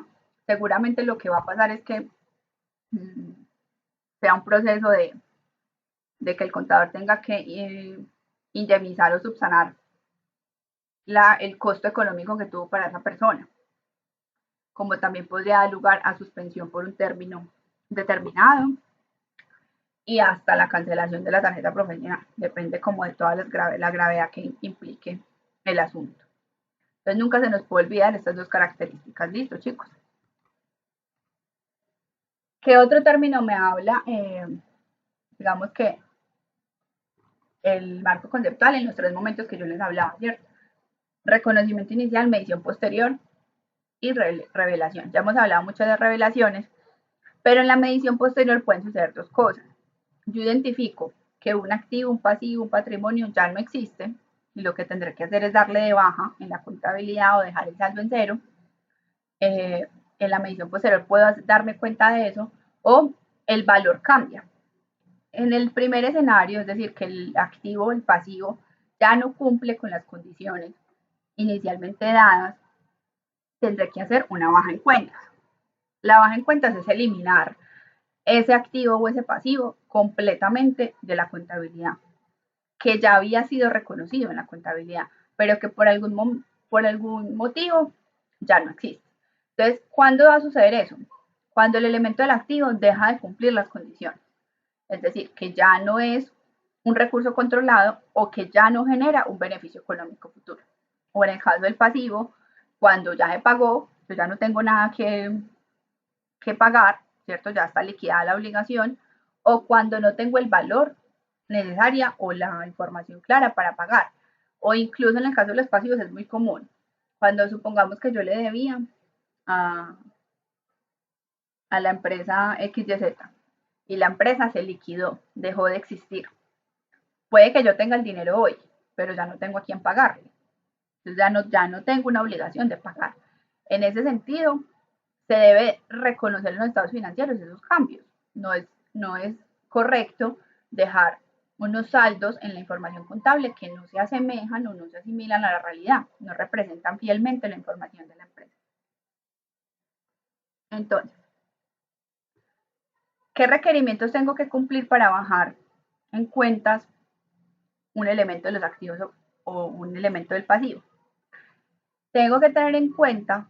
Seguramente lo que va a pasar es que sea un proceso de que el contador tenga que indemnizar o subsanar el costo económico que tuvo para esa persona, como también podría dar lugar a suspensión por un término determinado y hasta la cancelación de la tarjeta profesional. Depende como de toda la gravedad que implique el asunto. Entonces nunca se nos puede olvidar estas dos características. Listo, chicos. ¿Qué otro término me habla? Digamos que el marco conceptual en los tres momentos que yo les hablaba, ¿cierto? Reconocimiento inicial, medición posterior y revelación. Ya hemos hablado mucho de revelaciones, pero en la medición posterior pueden suceder dos cosas. Yo identifico que un activo, un pasivo, un patrimonio ya no existe y lo que tendré que hacer es darle de baja en la contabilidad o dejar el saldo en cero. En la medición posterior puedo darme cuenta de eso o el valor cambia. En el primer escenario, es decir, que el activo o el pasivo ya no cumple con las condiciones inicialmente dadas, tendré que hacer una baja en cuentas. La baja en cuentas es eliminar ese activo o ese pasivo completamente de la contabilidad, que ya había sido reconocido en la contabilidad, pero que por algún motivo ya no existe. Entonces, ¿cuándo va a suceder eso? Cuando el elemento del activo deja de cumplir las condiciones. Es decir, que ya no es un recurso controlado o que ya no genera un beneficio económico futuro. O en el caso del pasivo, cuando ya se pagó, yo ya no tengo nada que pagar, ¿cierto? Ya está liquidada la obligación, o cuando no tengo el valor necesaria o la información clara para pagar. O incluso en el caso de los pasivos es muy común. Cuando supongamos que yo le debía a, a la empresa XYZ y la empresa se liquidó, dejó de existir. Puede que yo tenga el dinero hoy, pero ya no tengo a quién pagarle. Entonces ya no tengo una obligación de pagar. En ese sentido, se debe reconocer en los estados financieros esos cambios. No es correcto dejar unos saldos en la información contable que no se asemejan o no se asimilan a la realidad, no representan fielmente la información de la empresa. Entonces, ¿Qué requerimientos tengo que cumplir para bajar en cuentas un elemento de los activos o un elemento del pasivo? Tengo que tener en cuenta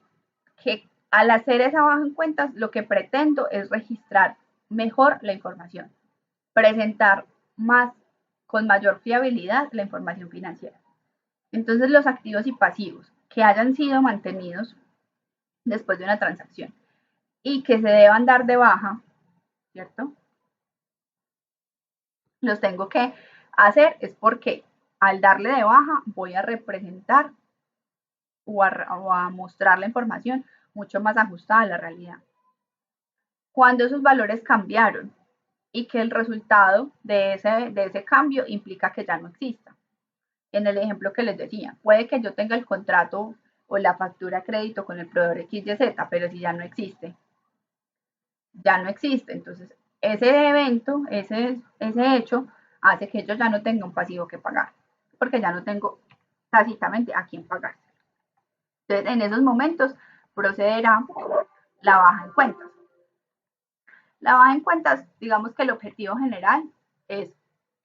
que al hacer esa baja en cuentas, lo que pretendo es registrar mejor la información, presentar más, con mayor fiabilidad la información financiera. Entonces, los activos y pasivos que hayan sido mantenidos después de una transacción y que se deban dar de baja, ¿cierto? Los tengo que hacer es porque al darle de baja voy a representar o a mostrar la información mucho más ajustada a la realidad. Cuando esos valores cambiaron y que el resultado de ese cambio implica que ya no exista. En el ejemplo que les decía, puede que yo tenga el contrato o la factura de crédito con el proveedor XYZ, pero si ya no existe, ya no existe. Entonces, ese evento, ese hecho, hace que yo ya no tenga un pasivo que pagar, porque ya no tengo tácitamente a quién pagar. Entonces, en esos momentos procederá la baja en cuentas. La baja en cuentas, digamos que el objetivo general es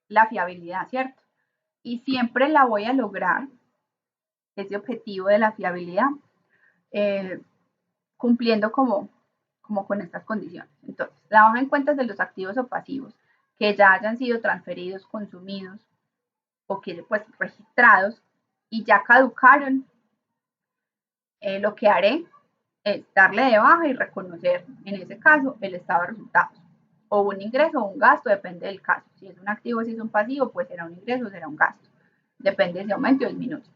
la fiabilidad, ¿cierto? Y siempre la voy a lograr, ese objetivo de la fiabilidad, eh, cumpliendo como con estas condiciones. Entonces, la baja en cuentas de los activos o pasivos que ya hayan sido transferidos, consumidos o que pues registrados y ya caducaron, lo que haré es darle de baja y reconocer, en ese caso, el estado de resultados. O un ingreso o un gasto, depende del caso. Si es un activo, si es un pasivo, pues será un ingreso o será un gasto. Depende si aumenta o disminuye.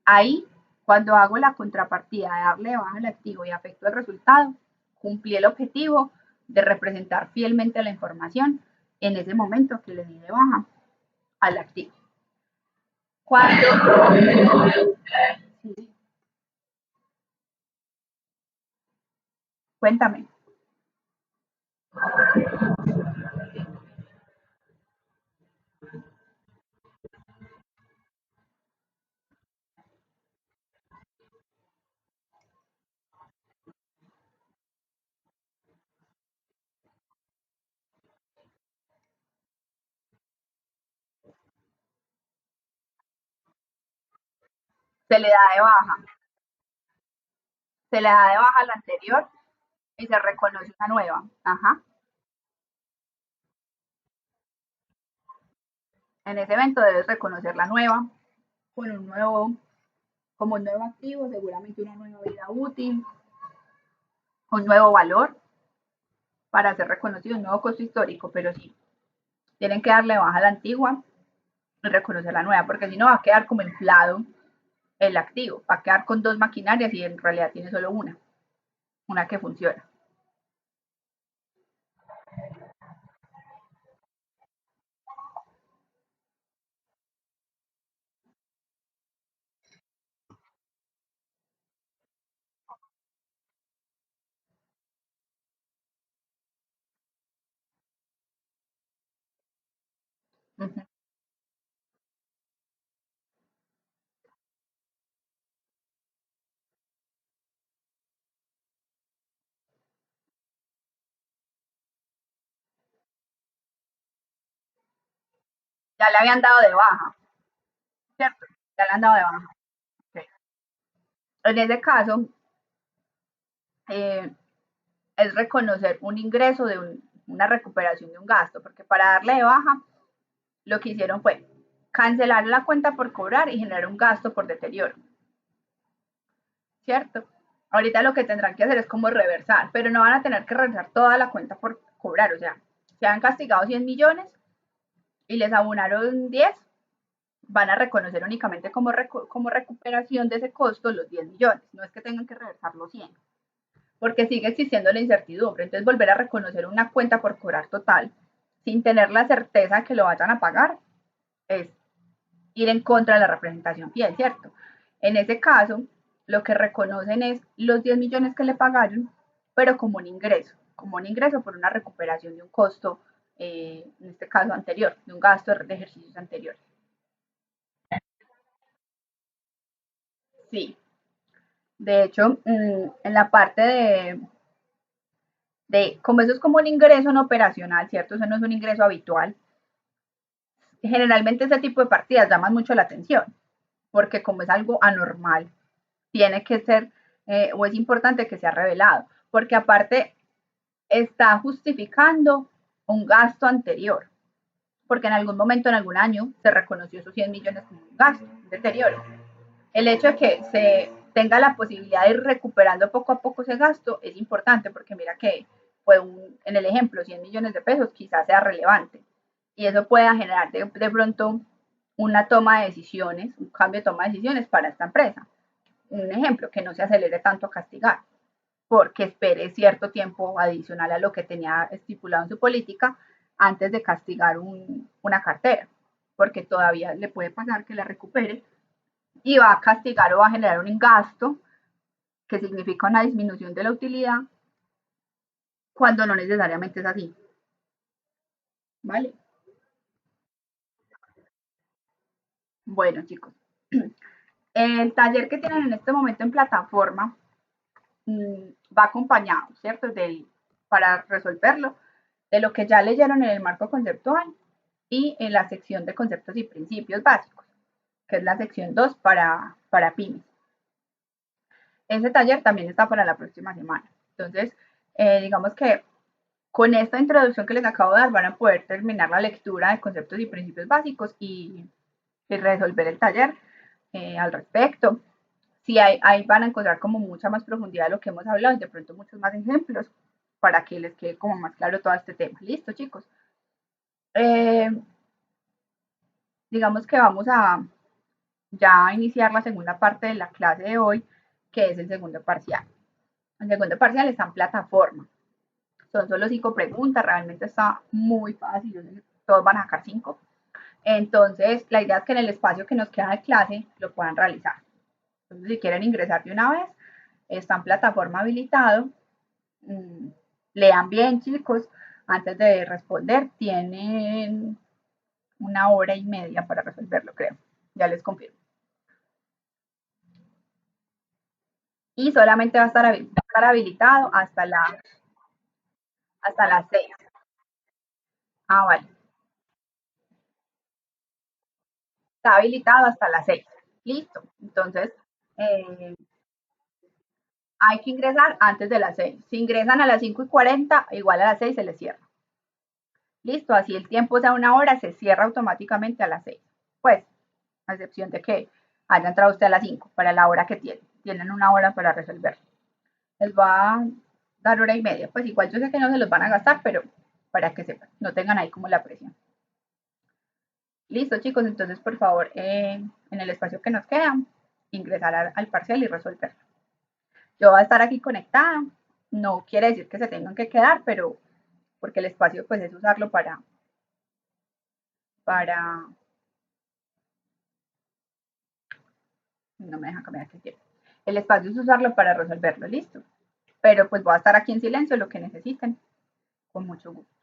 Ahí, cuando hago la contrapartida de darle de baja al activo y afecto el resultado, cumplí el objetivo de representar fielmente la información en ese momento que le di de baja al activo. Cuando, sí, cuéntame, se le da de baja, se le da de baja la anterior y se reconoce una nueva. Ajá. En ese evento debes reconocer la nueva con un nuevo, como un nuevo activo, seguramente una nueva vida útil, un nuevo valor para ser reconocido, un nuevo costo histórico, pero sí, tienen que darle baja a la antigua y reconocer la nueva, porque si no va a quedar como inflado el activo, va a quedar con dos maquinarias y en realidad tiene solo una que funciona. Uh -huh. Ya le habían dado de baja, ¿cierto? Ya le han dado de baja. Okay. En ese caso, eh, es reconocer un ingreso de una recuperación de un gasto, porque para darle de baja, lo que hicieron fue cancelar la cuenta por cobrar y generar un gasto por deterioro, ¿cierto? Ahorita lo que tendrán que hacer es como reversar, pero no van a tener que reversar toda la cuenta por cobrar, o sea, se han castigado 100 millones y les abonaron 10, van a reconocer únicamente como recuperación de ese costo los 10 millones, no es que tengan que reversar los 100, porque sigue existiendo la incertidumbre, entonces volver a reconocer una cuenta por cobrar total sin tener la certeza de que lo vayan a pagar es ir en contra de la representación fiel, ¿cierto? En ese caso, lo que reconocen es los 10 millones que le pagaron, pero como un ingreso por una recuperación de un costo, en este caso anterior, de un gasto de ejercicios anteriores. Sí, de hecho, en la parte como eso es como un ingreso no operacional, ¿cierto? Eso no es un ingreso habitual. Generalmente ese tipo de partidas llaman mucho la atención, porque como es algo anormal, tiene que ser, o es importante que sea revelado, porque aparte está justificando un gasto anterior, porque en algún momento, en algún año, se reconoció esos 100 millones como un gasto, un deterioro. El hecho de que se tenga la posibilidad de ir recuperando poco a poco ese gasto es importante, porque mira que fue en el ejemplo, 100 millones de pesos quizás sea relevante, y eso pueda generar de pronto una toma de decisiones, un cambio de toma de decisiones para esta empresa. Un ejemplo, que no se acelere tanto a castigar, porque espere cierto tiempo adicional a lo que tenía estipulado en su política antes de castigar una cartera, porque todavía le puede pasar que la recupere y va a castigar o va a generar un gasto que significa una disminución de la utilidad cuando no necesariamente es así. ¿Vale? Bueno, chicos, el taller que tienen en este momento en plataforma va acompañado, ¿cierto? Para resolverlo, de lo que ya leyeron en el marco conceptual y en la sección de conceptos y principios básicos, que es la sección 2 para pymes. Ese taller también está para la próxima semana. Entonces, digamos que con esta introducción que les acabo de dar van a poder terminar la lectura de conceptos y principios básicos y resolver el taller al respecto. Sí, ahí van a encontrar como mucha más profundidad de lo que hemos hablado y de pronto muchos más ejemplos para que les quede como más claro todo este tema. Listo, chicos. Eh, digamos que vamos a ya iniciar la segunda parte de la clase de hoy, que es el segundo parcial. El segundo parcial está en plataforma. Son solo 5 preguntas, realmente está muy fácil, todos van a sacar 5. Entonces, la idea es que en el espacio que nos queda de clase lo puedan realizar. Entonces, si quieren ingresar de una vez, está en plataforma habilitado. Lean bien, chicos, antes de responder. Tienen 1 hora y media para resolverlo, creo. Ya les confirmo. Y solamente va a estar habilitado hasta las 6. Ah, vale. Está habilitado hasta las 6. Listo. Entonces, eh, hay que ingresar antes de las 6. Si ingresan a las 5:40, igual a las 6 se les cierra. Listo, así el tiempo sea 1 hora, se cierra automáticamente a las 6. Pues, a excepción de que haya entrado usted a las 5 para la hora que tienen. Tienen 1 hora para resolverlo. Les va a dar 1 hora y media. Pues igual yo sé que no se los van a gastar, pero para que sepan, no tengan ahí como la presión. Listo, chicos, entonces por favor, en el espacio que nos queda, ingresar al parcial y resolverlo. Yo voy a estar aquí conectada, no quiere decir que se tengan que quedar, pero porque el espacio pues es usarlo para, no me deja cambiar aquí tiempo. El espacio es usarlo para resolverlo, listo. Pero pues voy a estar aquí en silencio, lo que necesiten, con mucho gusto.